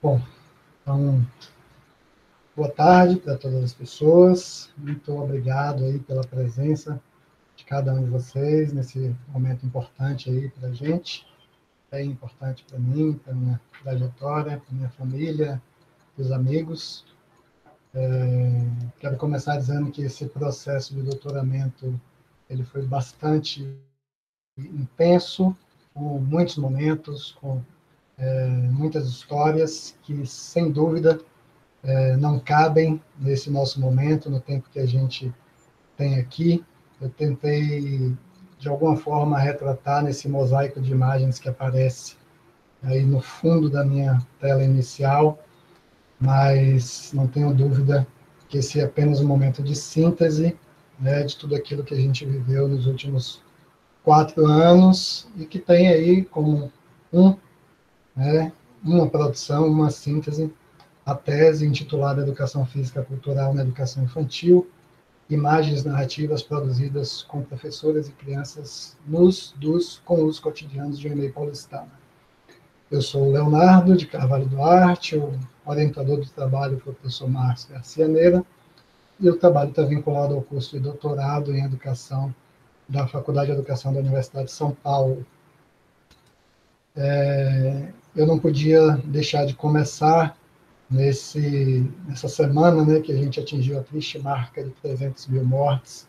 Bom, então, boa tarde para todas as pessoas. Muito obrigado aí pela presença de cada um de vocês nesse momento importante aí para a gente, bem importante para mim, para minha trajetória, para minha família, para os amigos. Quero começar dizendo que esse processo de doutoramento ele foi bastante intenso, com muitos momentos, com muitas histórias que, sem dúvida, não cabem nesse nosso momento, no tempo que a gente tem aqui. Eu tentei, de alguma forma, retratar nesse mosaico de imagens que aparece aí no fundo da minha tela inicial, mas não tenho dúvida que esse é apenas um momento de síntese, né, de tudo aquilo que a gente viveu nos últimos 4 anos e que tem aí como um, né, uma produção, uma síntese, a tese intitulada Educação Física Cultural na Educação Infantil, imagens narrativas produzidas com professoras e crianças com os cotidianos de e-mail paulistana. Eu sou o Leonardo de Carvalho Duarte, o orientador do trabalho, o professor Marcos Garcia Neira, e o trabalho está vinculado ao curso de doutorado em Educação da Faculdade de Educação da Universidade de São Paulo. Eu não podia deixar de começar nessa semana, né, que a gente atingiu a triste marca de 300 mil mortes,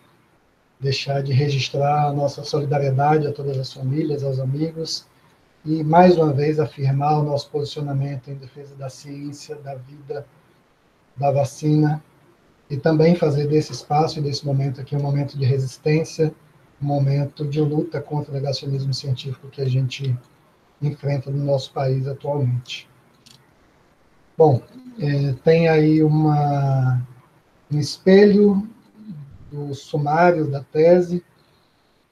deixar de registrar a nossa solidariedade a todas as famílias, aos amigos, e, mais uma vez, afirmar o nosso posicionamento em defesa da ciência, da vida, da vacina, e também fazer desse espaço e desse momento aqui um momento de resistência, um momento de luta contra o negacionismo científico que a gente enfrenta no nosso país atualmente. Bom, tem aí um espelho do sumário da tese,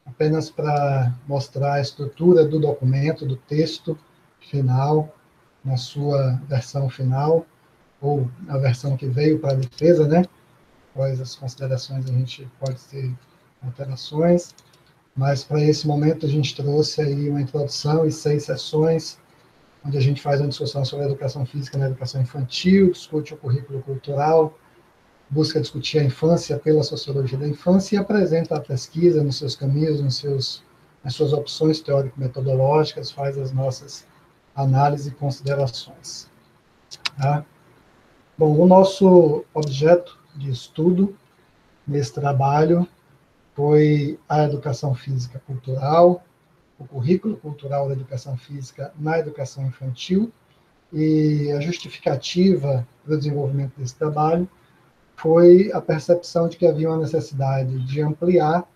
apenas para mostrar a estrutura do documento, do texto final, na sua versão final, ou a versão que veio para a defesa, né? Após as considerações, a gente pode ter alterações, mas para esse momento a gente trouxe aí uma introdução e 6 sessões, onde a gente faz uma discussão sobre a educação física na educação infantil, discute o currículo cultural, busca discutir a infância pela sociologia da infância e apresenta a pesquisa nos seus caminhos, nas suas opções teórico-metodológicas, faz as nossas análises e considerações. Tá? Bom, o nosso objeto de estudo nesse trabalho foi a educação física cultural, o currículo cultural da educação física na educação infantil, e a justificativa para o desenvolvimento desse trabalho foi a percepção de que havia uma necessidade de ampliar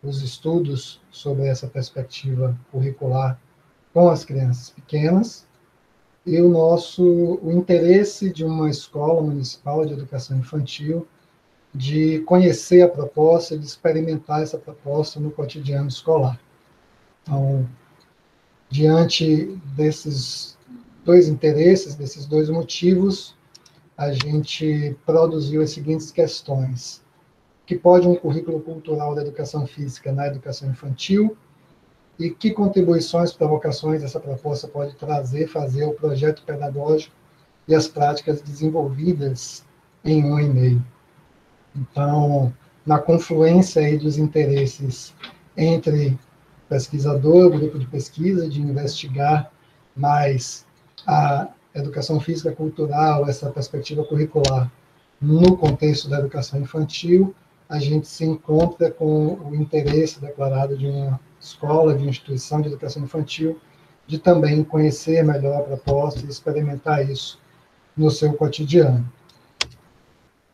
os estudos sobre essa perspectiva curricular com as crianças pequenas, e o interesse de uma escola municipal de educação infantil de conhecer a proposta, de experimentar essa proposta no cotidiano escolar. Então, diante desses 2 interesses, desses 2 motivos, a gente produziu as seguintes questões: que pode um currículo cultural da educação física na educação infantil, e que contribuições, provocações essa proposta pode trazer, fazer ao projeto pedagógico e as práticas desenvolvidas em um e-mail. Então, na confluência aí dos interesses entre pesquisador, grupo de pesquisa, de investigar mais a educação física cultural, essa perspectiva curricular, no contexto da educação infantil, a gente se encontra com o interesse declarado de uma escola, de uma instituição de educação infantil, de também conhecer melhor a proposta e experimentar isso no seu cotidiano.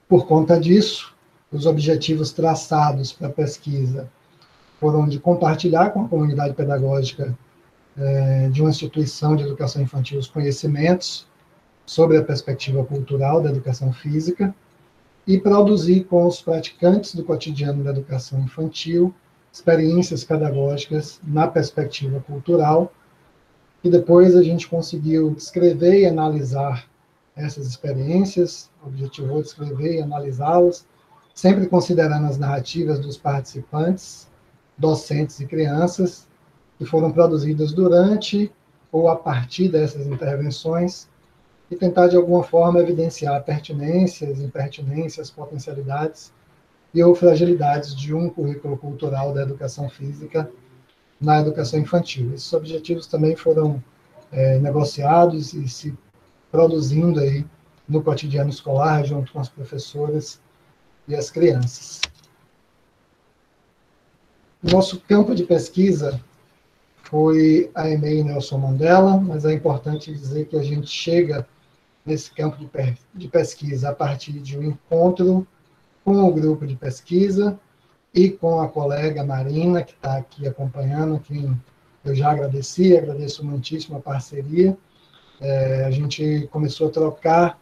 Por conta disso, os objetivos traçados para a pesquisa foram de compartilhar com a comunidade pedagógica de uma instituição de educação infantil os conhecimentos sobre a perspectiva cultural da educação física e produzir com os praticantes do cotidiano da educação infantil experiências pedagógicas na perspectiva cultural, e depois a gente conseguiu descrever e analisar essas experiências, objetivou descrever e analisá-las, sempre considerando as narrativas dos participantes, docentes e crianças, que foram produzidas durante ou a partir dessas intervenções, e tentar, de alguma forma, evidenciar pertinências, impertinências, potencialidades e ou fragilidades de um currículo cultural da educação física na educação infantil. Esses objetivos também foram negociados e se produzindo aí no cotidiano escolar, junto com as professoras e as crianças. Nosso campo de pesquisa foi a EMEI Nelson Mandela, mas é importante dizer que a gente chega nesse campo de pesquisa a partir de um encontro com o grupo de pesquisa e com a colega Marina, que está aqui acompanhando, a quem eu já agradeço muitíssimo a parceria. A gente começou a trocar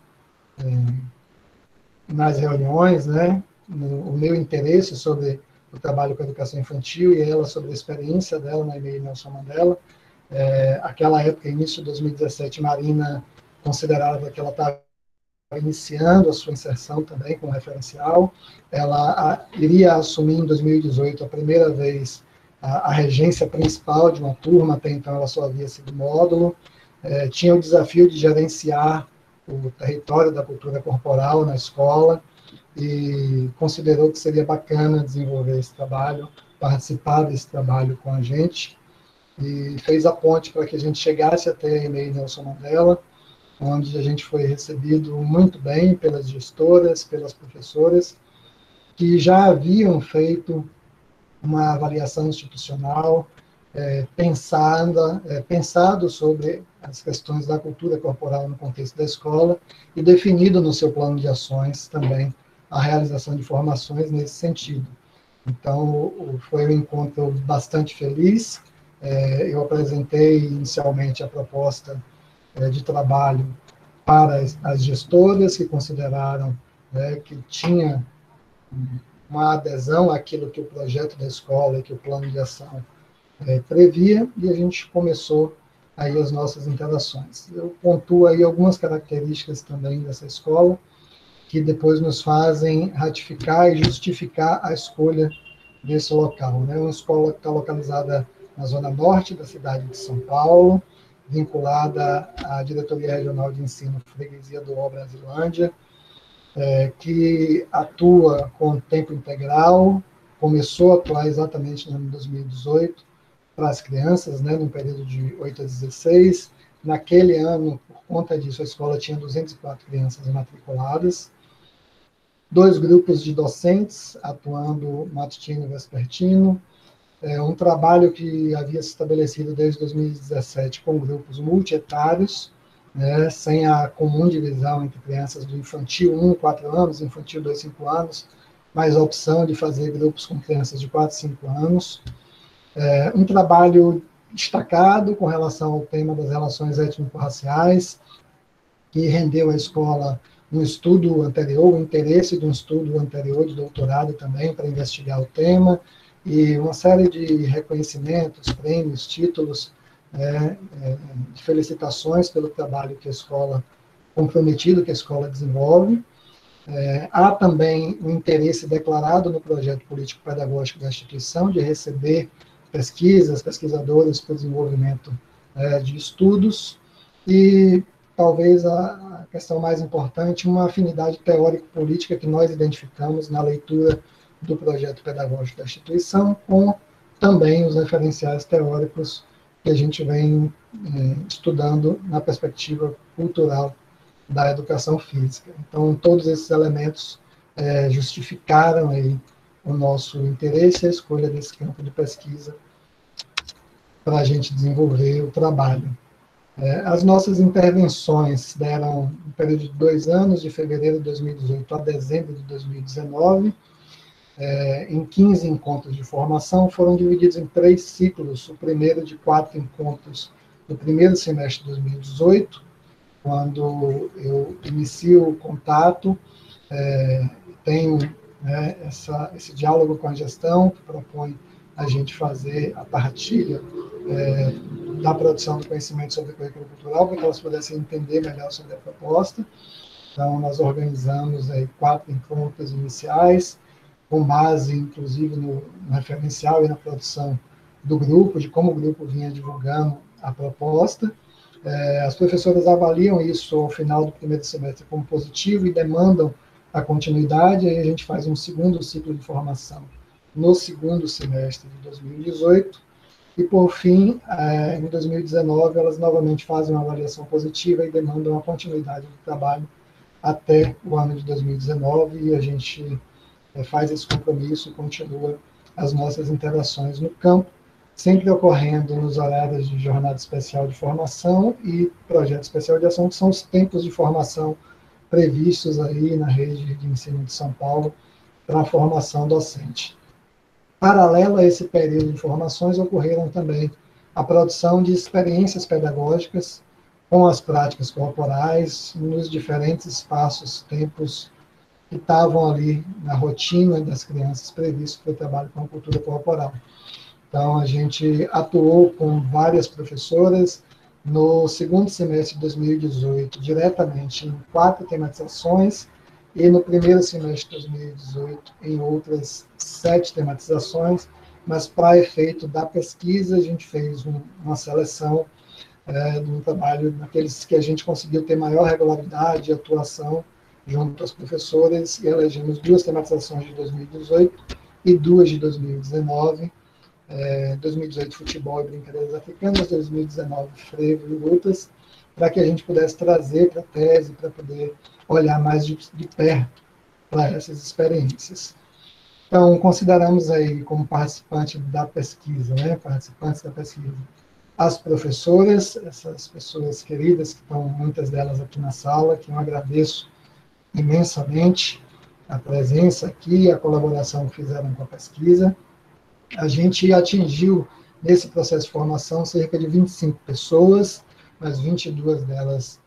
nas reuniões, né, o meu interesse sobre o trabalho com a educação infantil e ela sobre a experiência dela na EMEI Nelson Mandela. Aquela época, início de 2017, Marina considerava que ela estava iniciando a sua inserção também com referencial. Ela iria assumir em 2018 a primeira vez a regência principal de uma turma, até então ela só havia sido módulo. Tinha o desafio de gerenciar o território da cultura corporal na escola e considerou que seria bacana desenvolver esse trabalho, participar desse trabalho com a gente, e fez a ponte para que a gente chegasse até a EMEI Nelson Mandela, onde a gente foi recebido muito bem pelas gestoras, pelas professoras, que já haviam feito uma avaliação institucional, pensado sobre as questões da cultura corporal no contexto da escola e definido no seu plano de ações também a realização de formações nesse sentido. Então, foi um encontro bastante feliz. Eu apresentei inicialmente a proposta de trabalho para as gestoras, que consideraram que tinha uma adesão àquilo que o projeto da escola e que o plano de ação previa, e a gente começou aí as nossas interações. Eu pontuo aí algumas características também dessa escola, que depois nos fazem ratificar e justificar a escolha desse local. Né? Uma escola que está localizada na zona norte da cidade de São Paulo, vinculada à Diretoria Regional de Ensino Freguesia do Ó Brasilândia, que atua com tempo integral, começou a atuar exatamente no ano de 2018 para as crianças, né, no período de 8 a 16. Naquele ano, por conta disso, a escola tinha 204 crianças matriculadas, 2 grupos de docentes atuando matutino e vespertino, um trabalho que havia se estabelecido desde 2017 com grupos multietários, né, sem a comum divisão entre crianças do infantil 1, 4 anos, infantil 2, 5 anos, mas a opção de fazer grupos com crianças de 4, 5 anos. Um trabalho destacado com relação ao tema das relações étnico-raciais, que rendeu à escola um estudo anterior, o interesse de um estudo anterior de doutorado também para investigar o tema, e uma série de reconhecimentos, prêmios, títulos, de felicitações pelo trabalho que a escola, comprometido que a escola desenvolve. Há também um interesse declarado no projeto político-pedagógico da instituição de receber pesquisadores para o desenvolvimento de estudos, e talvez a questão mais importante, uma afinidade teórico-política que nós identificamos na leitura do projeto pedagógico da instituição, com também os referenciais teóricos que a gente vem estudando na perspectiva cultural da educação física. Então, todos esses elementos justificaram aí o nosso interesse e a escolha desse campo de pesquisa para a gente desenvolver o trabalho. As nossas intervenções deram um período de 2 anos, de fevereiro de 2018 a dezembro de 2019, em 15 encontros de formação, foram divididos em 3 ciclos, o primeiro de 4 encontros no primeiro semestre de 2018, quando eu inicio o contato, tenho esse diálogo com a gestão, que propõe a gente fazer a partilha da produção do conhecimento sobre o currículo cultural, para que elas pudessem entender melhor sobre a proposta. Então, nós organizamos 4 encontros iniciais, com base, inclusive, no referencial e na produção do grupo, de como o grupo vinha divulgando a proposta. As professoras avaliam isso ao final do primeiro semestre como positivo e demandam a continuidade, aí a gente faz um segundo ciclo de formação no segundo semestre de 2018, e, por fim, em 2019, elas novamente fazem uma avaliação positiva e demandam a continuidade do trabalho até o ano de 2019, e a gente faz esse compromisso e continua as nossas interações no campo, sempre ocorrendo nos horários de jornada especial de formação e projeto especial de ação, que são os tempos de formação previstos aí na rede de ensino de São Paulo para a formação docente. Paralelo a esse período de formações, ocorreram também a produção de experiências pedagógicas com as práticas corporais nos diferentes espaços, tempos que estavam ali na rotina das crianças previstos para o trabalho com a cultura corporal. Então, a gente atuou com várias professoras no segundo semestre de 2018, diretamente em 4 tematizações, e no primeiro semestre de 2018, em outras 7 tematizações, mas para efeito da pesquisa, a gente fez uma seleção de um trabalho naqueles que a gente conseguiu ter maior regularidade e atuação junto às professoras, e elegemos 2 tematizações de 2018 e 2 de 2019, 2018 futebol e brincadeiras africanas, 2019 frevo e lutas, para que a gente pudesse trazer para a tese, para poder olhar mais de perto para essas experiências. Então, consideramos aí como participante da pesquisa, participantes da pesquisa, as professoras, essas pessoas queridas, que estão muitas delas aqui na sala, que eu agradeço imensamente a presença aqui, a colaboração que fizeram com a pesquisa. A gente atingiu, nesse processo de formação, cerca de 25 pessoas, mas 22 delas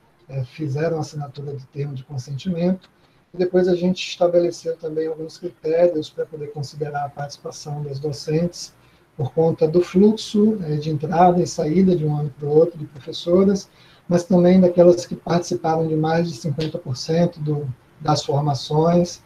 fizeram assinatura de termo de consentimento, e depois a gente estabeleceu também alguns critérios para poder considerar a participação das docentes, por conta do fluxo de entrada e saída de um ano para o outro de professoras, mas também daquelas que participaram de mais de 50% das formações,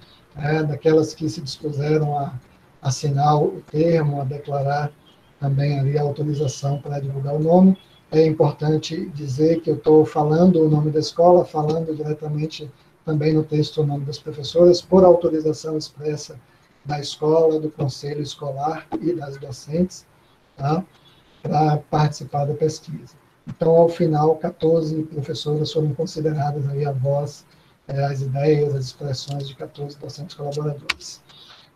daquelas que se dispuseram a assinar o termo, a declarar também ali a autorização para divulgar o nome. É importante dizer que eu estou falando o nome da escola, falando diretamente também no texto o nome das professoras, por autorização expressa da escola, do conselho escolar e das docentes, tá? Para participar da pesquisa. Então, ao final, 14 professoras foram consideradas aí a voz, as ideias, as expressões de 14 docentes colaboradores.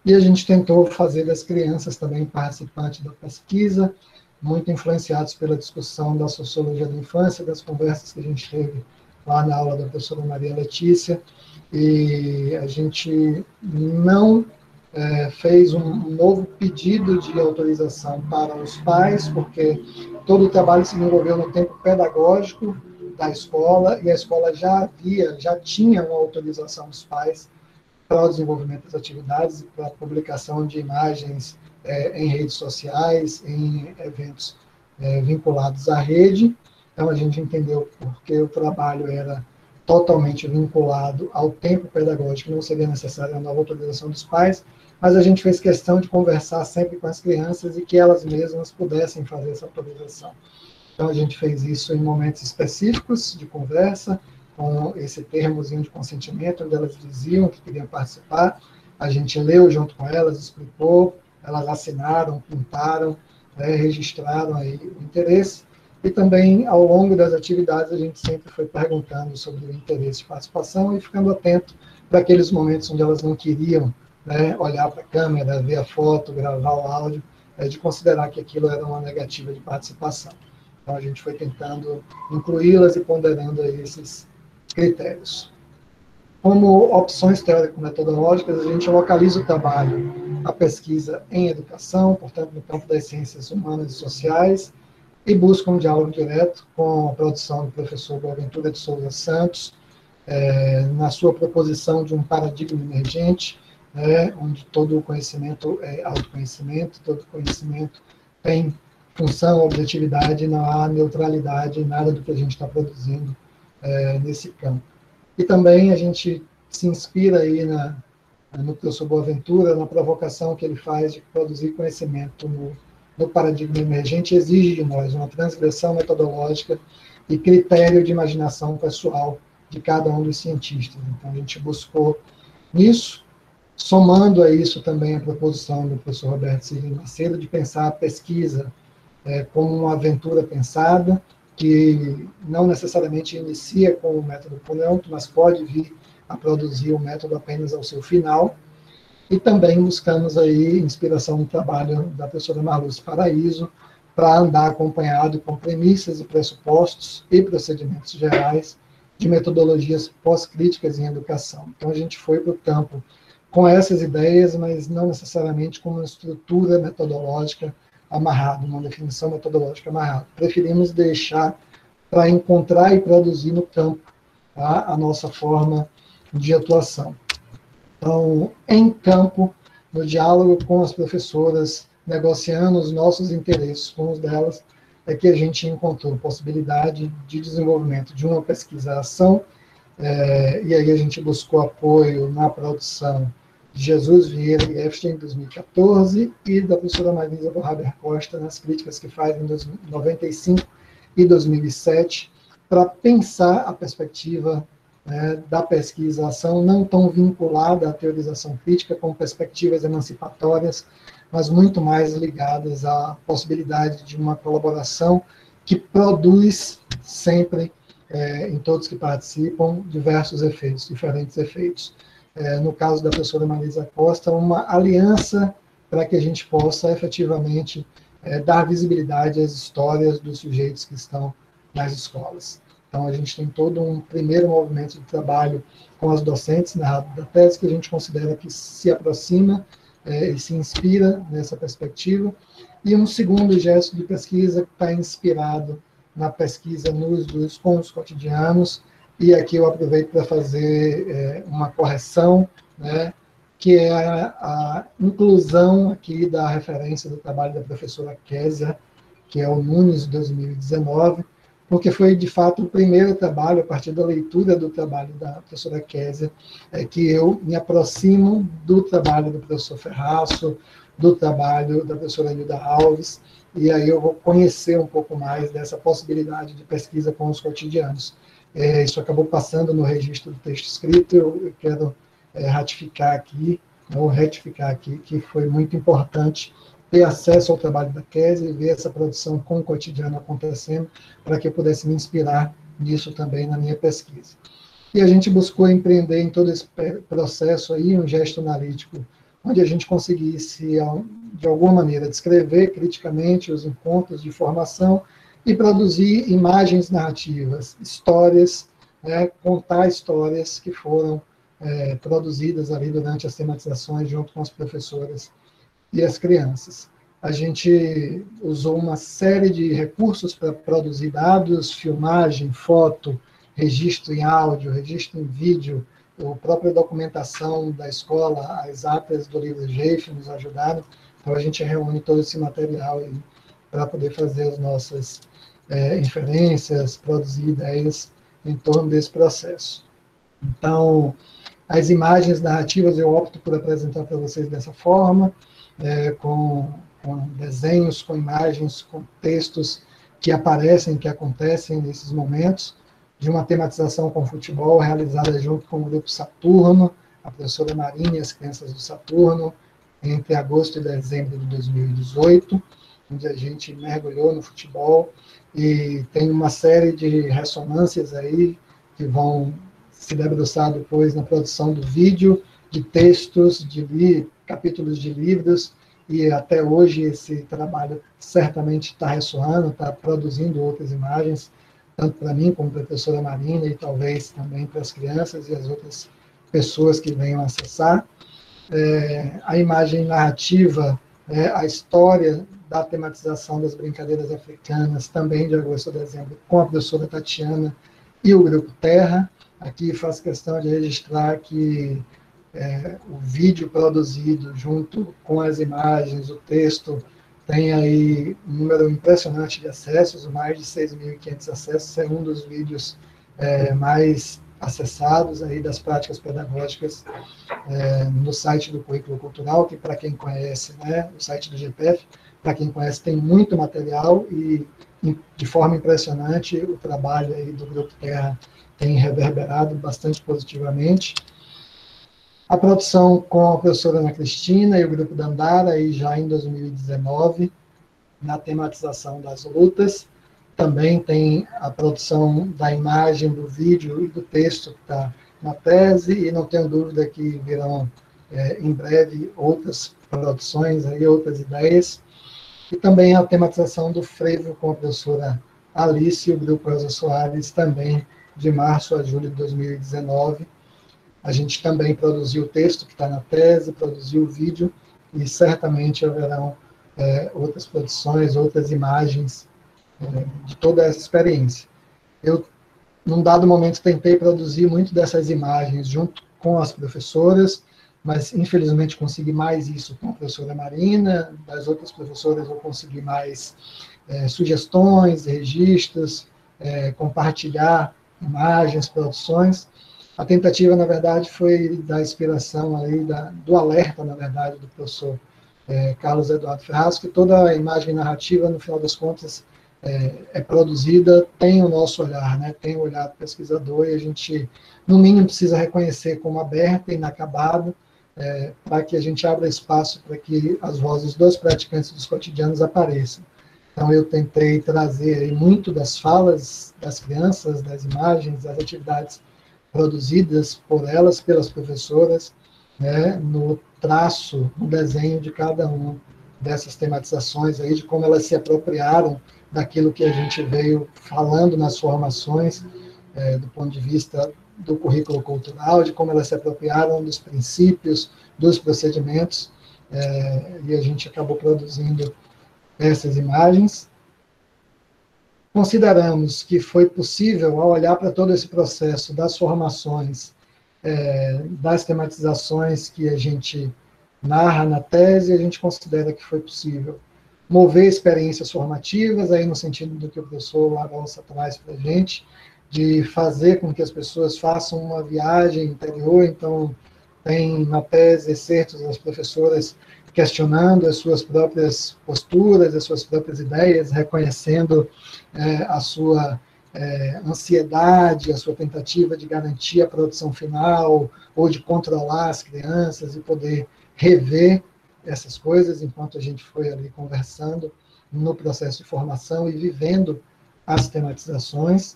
E a gente tentou fazer das crianças também participantes da pesquisa, muito influenciados pela discussão da sociologia da infância, das conversas que a gente teve lá na aula da professora Maria Letícia, e a gente não fez um novo pedido de autorização para os pais, porque todo o trabalho se desenvolveu no tempo pedagógico da escola, e a escola já tinha uma autorização dos pais para o desenvolvimento das atividades e para a publicação de imagens em redes sociais, em eventos vinculados à rede. Então, a gente entendeu porque o trabalho era totalmente vinculado ao tempo pedagógico, não seria necessária a nova autorização dos pais, mas a gente fez questão de conversar sempre com as crianças e que elas mesmas pudessem fazer essa autorização. Então, a gente fez isso em momentos específicos de conversa, com esse termozinho de consentimento, onde elas diziam que queriam participar, a gente leu junto com elas, explicou, elas assinaram, pintaram, registraram aí o interesse, e também, ao longo das atividades, a gente sempre foi perguntando sobre o interesse de participação e ficando atento para aqueles momentos onde elas não queriam olhar para a câmera, ver a foto, gravar o áudio, de considerar que aquilo era uma negativa de participação. Então, a gente foi tentando incluí-las e ponderando aí esses critérios. Como opções teórico-metodológicas, a gente localiza o trabalho, a pesquisa em educação, portanto, no campo das ciências humanas e sociais, e busca um diálogo direto com a produção do professor Boaventura de Souza Santos, na sua proposição de um paradigma emergente, onde todo o conhecimento é autoconhecimento, todo conhecimento tem função, objetividade, não há neutralidade em nada do que a gente está produzindo nesse campo. E também a gente se inspira aí no professor Boaventura, na provocação que ele faz de produzir conhecimento no paradigma emergente, exige de nós uma transgressão metodológica e critério de imaginação pessoal de cada um dos cientistas. Então, a gente buscou nisso, somando a isso também a proposição do professor Roberto Cirilo Macedo de pensar a pesquisa como uma aventura pensada, que não necessariamente inicia com o método Pronoto, mas pode vir a produzir o método apenas ao seu final. E também buscamos aí inspiração no trabalho da professora Marluce Paraíso, para andar acompanhado com premissas e pressupostos e procedimentos gerais de metodologias pós-críticas em educação. Então, a gente foi para o campo com essas ideias, mas não necessariamente com uma estrutura metodológica amarrada, uma definição metodológica amarrada. Preferimos deixar para encontrar e produzir no campo, tá, a nossa forma de atuação. Então, em campo, no diálogo com as professoras, negociando os nossos interesses com os delas, é que a gente encontrou possibilidade de desenvolvimento de uma pesquisa-ação, e aí a gente buscou apoio na produção de Jesus Vieira e Efstein em 2014, e da professora Marisa Borraber Costa nas críticas que faz em 95 e 2007, para pensar a perspectiva da pesquisa-ação, não tão vinculada à teorização crítica, com perspectivas emancipatórias, mas muito mais ligadas à possibilidade de uma colaboração que produz sempre, em todos que participam, diversos efeitos, diferentes efeitos. No caso da professora Marisa Costa, uma aliança para que a gente possa efetivamente dar visibilidade às histórias dos sujeitos que estão nas escolas. Então, a gente tem todo um primeiro movimento de trabalho com as docentes da tese, que a gente considera que se aproxima e se inspira nessa perspectiva, e um segundo gesto de pesquisa que está inspirado na pesquisa com os cotidianos, e aqui eu aproveito para fazer uma correção, que é a inclusão aqui da referência do trabalho da professora Kézia, que é o Nunes de 2019, porque foi, de fato, o primeiro trabalho, a partir da leitura do trabalho da professora Kézia, que eu me aproximo do trabalho do professor Ferraço, do trabalho da professora Hilda Alves, e aí eu vou conhecer um pouco mais dessa possibilidade de pesquisa com os cotidianos. Isso acabou passando no registro do texto escrito, eu quero retificar aqui, que foi muito importante ter acesso ao trabalho da Kézia e ver essa produção com o cotidiano acontecendo, para que eu pudesse me inspirar nisso também na minha pesquisa. E a gente buscou empreender em todo esse processo aí um gesto analítico, onde a gente conseguisse, de alguma maneira, descrever criticamente os encontros de formação e produzir imagens narrativas, histórias, contar histórias que foram produzidas ali durante as tematizações junto com as professoras e as crianças. A gente usou uma série de recursos para produzir dados, filmagem, foto, registro em áudio, registro em vídeo, a própria documentação da escola, as atas do livro GEIF nos ajudaram. Então, a gente reúne todo esse material para poder fazer as nossas inferências, produzir ideias em torno desse processo. Então, as imagens narrativas eu opto por apresentar para vocês dessa forma, com desenhos, com imagens, com textos que aparecem, que acontecem nesses momentos, de uma tematização com futebol, realizada junto com o Grupo Saturno, a professora Marina e as crianças do Saturno, entre agosto e dezembro de 2018, onde a gente mergulhou no futebol, e tem uma série de ressonâncias aí, que vão se debruçar depois na produção do vídeo, de textos, de capítulos de livros, e até hoje esse trabalho certamente está ressoando, está produzindo outras imagens, tanto para mim como para a professora Marina, e talvez também para as crianças e as outras pessoas que venham acessar. A imagem narrativa, a história da tematização das brincadeiras africanas, também de agosto a dezembro, com a professora Tatiana e o Grupo Terra. Aqui faço questão de registrar que o vídeo produzido junto com as imagens, o texto, tem aí um número impressionante de acessos, mais de 6.500 acessos, é um dos vídeos mais acessados aí das práticas pedagógicas no site do Currículo Cultural, que para quem conhece, o site do GPF, para quem conhece, tem muito material, e de forma impressionante, o trabalho aí do Grupo Terra tem reverberado bastante positivamente. A produção com a professora Ana Cristina e o Grupo Dandara, aí já em 2019, na tematização das lutas. Também tem a produção da imagem, do vídeo e do texto que está na tese, e não tenho dúvida que virão em breve outras produções, aí, outras ideias. E também a tematização do frevo com a professora Alice e o Grupo Rosa Soares, também de março a julho de 2019. A gente também produziu o texto que está na tese, produziu o vídeo, e certamente haverão outras produções, outras imagens de toda essa experiência. Eu, num dado momento, tentei produzir muito dessas imagens junto com as professoras, mas, infelizmente, consegui mais isso com a professora Marina. Das outras professoras, eu consegui mais sugestões, registros, compartilhar imagens, produções. A tentativa, na verdade, foi da inspiração aí, do alerta, na verdade, do professor Carlos Eduardo Ferraz, que toda a imagem narrativa, no final das contas, é produzida, tem o nosso olhar, né? Tem o olhar do pesquisador, e a gente, no mínimo, precisa reconhecer como aberta e inacabada, para que a gente abra espaço para que as vozes dos praticantes dos cotidianos apareçam. Então, eu tentei trazer aí muito das falas das crianças, das imagens, das atividades produzidas por elas, pelas professoras, né, no traço, no desenho de cada uma dessas tematizações, aí, de como elas se apropriaram daquilo que a gente veio falando nas formações, do ponto de vista do currículo cultural, de como elas se apropriaram dos princípios, dos procedimentos, e a gente acabou produzindo essas imagens. Consideramos que foi possível, ao olhar para todo esse processo das formações, das tematizações que a gente narra na tese, a gente considera que foi possível mover experiências formativas, aí no sentido do que o professor Lagonça traz para a gente, de fazer com que as pessoas façam uma viagem interior. Então, tem na tese excertos das professoras questionando as suas próprias posturas, as suas próprias ideias, reconhecendo a sua ansiedade, a sua tentativa de garantir a produção final, ou de controlar as crianças e poder rever essas coisas, enquanto a gente foi ali conversando no processo de formação e vivendo as tematizações.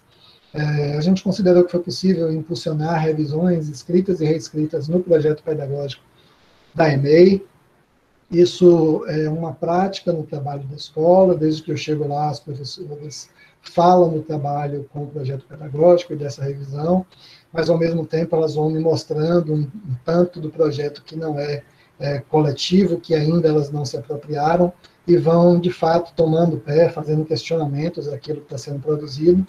A gente considerou que foi possível impulsionar revisões escritas e reescritas no projeto pedagógico da EMEI. Isso é uma prática no trabalho da escola. Desde que eu chego lá, as professoras falam no trabalho com o projeto pedagógico e dessa revisão, mas, ao mesmo tempo, elas vão me mostrando um tanto do projeto que não é coletivo, que ainda elas não se apropriaram, e vão, de fato, tomando pé, fazendo questionamentos daquilo que está sendo produzido,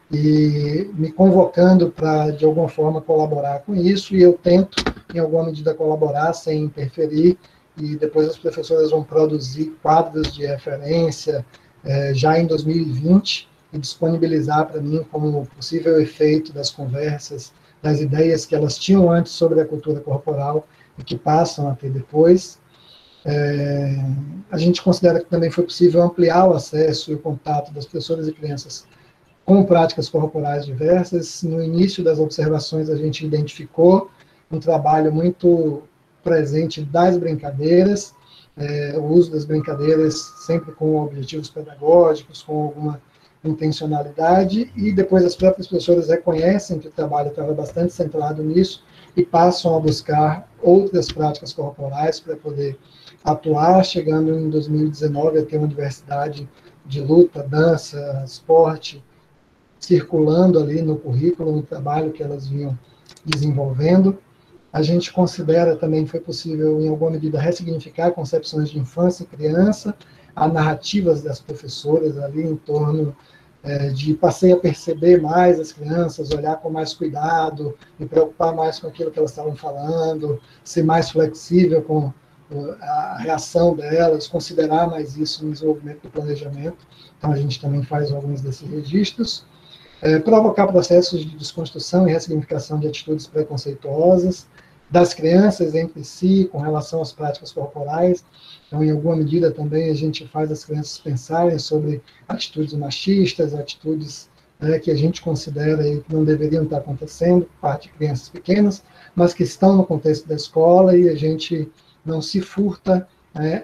e me convocando para, de alguma forma, colaborar com isso, e eu tento, em alguma medida, colaborar sem interferir, e depois as professoras vão produzir quadros de referência já em 2020, e disponibilizar para mim como possível efeito das conversas, das ideias que elas tinham antes sobre a cultura corporal, e que passam a ter depois. A gente considera que também foi possível ampliar o acesso e o contato das professoras e crianças com práticas corporais diversas. No início das observações, a gente identificou um trabalho muito presente das brincadeiras, o uso das brincadeiras sempre com objetivos pedagógicos, com alguma intencionalidade, e depois as próprias professoras reconhecem que o trabalho estava bastante centrado nisso e passam a buscar outras práticas corporais para poder atuar, chegando em 2019 a ter uma diversidade de luta, dança, esporte, circulando ali no currículo, no trabalho que elas vinham desenvolvendo. A gente considera também que foi possível, em alguma medida, ressignificar concepções de infância e criança, há narrativas das professoras ali em torno de passei a perceber mais as crianças, olhar com mais cuidado, me preocupar mais com aquilo que elas estavam falando, ser mais flexível com a reação delas, considerar mais isso no desenvolvimento do planejamento. Então, a gente também faz alguns desses registros. Provocar processos de desconstrução e ressignificação de atitudes preconceituosas. das crianças entre si, com relação às práticas corporais. Então, em alguma medida, também a gente faz as crianças pensarem sobre atitudes machistas, atitudes que a gente considera aí que não deveriam estar acontecendo, por parte de crianças pequenas, mas que estão no contexto da escola e a gente não se furta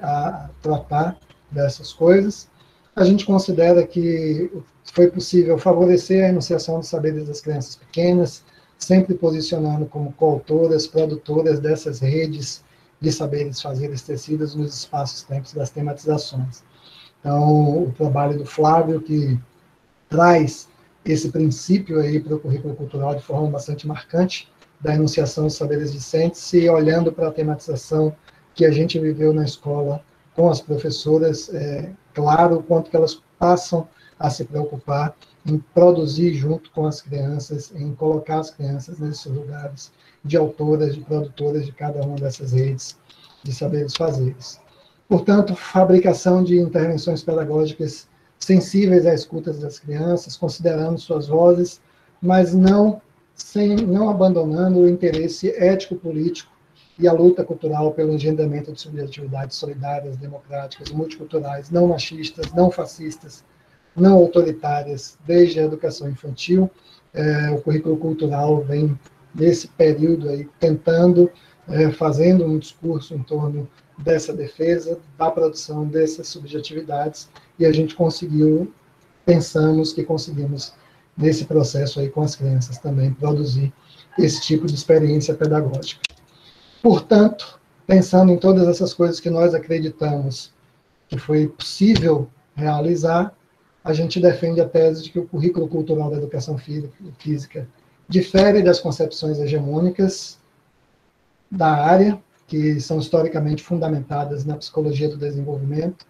a tratar dessas coisas. A gente considera que foi possível favorecer a enunciação dos saberes das crianças pequenas, sempre posicionando como coautoras, produtoras dessas redes de saberes fazeres tecidas nos espaços-tempos das tematizações. Então, o trabalho do Flávio, que traz esse princípio aí para o currículo cultural de forma bastante marcante, da enunciação dos saberes discentes, e olhando para a tematização que a gente viveu na escola com as professoras, claro o quanto que elas passam a se preocupar em produzir junto com as crianças, em colocar as crianças nesses lugares de autoras, de produtoras de cada uma dessas redes de saberes fazeres. Portanto, fabricação de intervenções pedagógicas sensíveis à escuta das crianças, considerando suas vozes, mas não abandonando o interesse ético-político e a luta cultural pelo engendramento de subjetividades solidárias, democráticas, multiculturais, não machistas, não fascistas, não autoritárias, desde a educação infantil. O currículo cultural vem, nesse período, aí, tentando, fazendo um discurso em torno dessa defesa, da produção dessas subjetividades, e a gente pensamos que conseguimos, nesse processo aí com as crianças também, produzir esse tipo de experiência pedagógica. Portanto, pensando em todas essas coisas que nós acreditamos que foi possível realizar, a gente defende a tese de que o currículo cultural da educação física difere das concepções hegemônicas da área, que são historicamente fundamentadas na psicologia do desenvolvimento,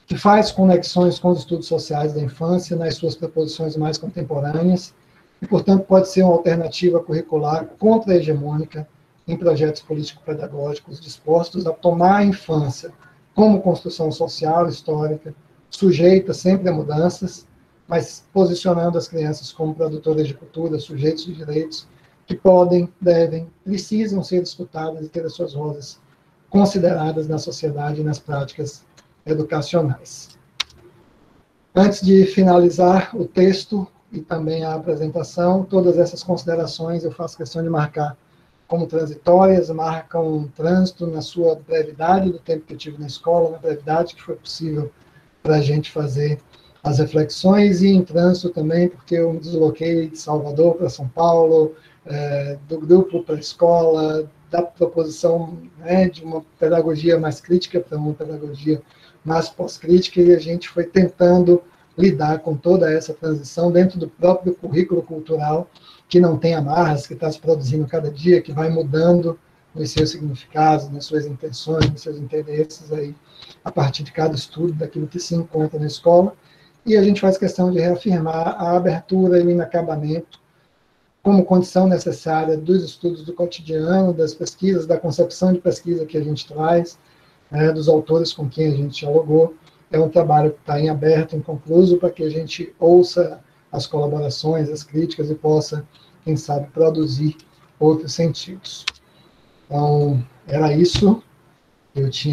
que faz conexões com os estudos sociais da infância nas suas proposições mais contemporâneas, e, portanto, pode ser uma alternativa curricular contra-hegemônica em projetos político-pedagógicos dispostos a tomar a infância como construção social, histórica, sujeita sempre a mudanças, mas posicionando as crianças como produtoras de cultura, sujeitos de direitos, que podem, devem, precisam ser escutadas e ter as suas vozes consideradas na sociedade e nas práticas educacionais. Antes de finalizar o texto e também a apresentação, todas essas considerações eu faço questão de marcar como transitórias, marcam um trânsito na sua brevidade do tempo que eu tive na escola, na brevidade que foi possível para a gente fazer as reflexões, e em trânsito também, porque eu me desloquei de Salvador para São Paulo, do grupo para a escola, da proposição de uma pedagogia mais crítica para uma pedagogia mais pós-crítica, e a gente foi tentando lidar com toda essa transição dentro do próprio currículo cultural, que não tem amarras, que está se produzindo cada dia, que vai mudando nos seus significados, nas suas intenções, nos seus interesses, aí, a partir de cada estudo, daquilo que se encontra na escola, e a gente faz questão de reafirmar a abertura e o inacabamento como condição necessária dos estudos do cotidiano, das pesquisas, da concepção de pesquisa que a gente traz, dos autores com quem a gente dialogou. É um trabalho que está em aberto, inconcluso, para que a gente ouça as colaborações, as críticas, e possa, quem sabe, produzir outros sentidos. Então, era isso. Eu tinha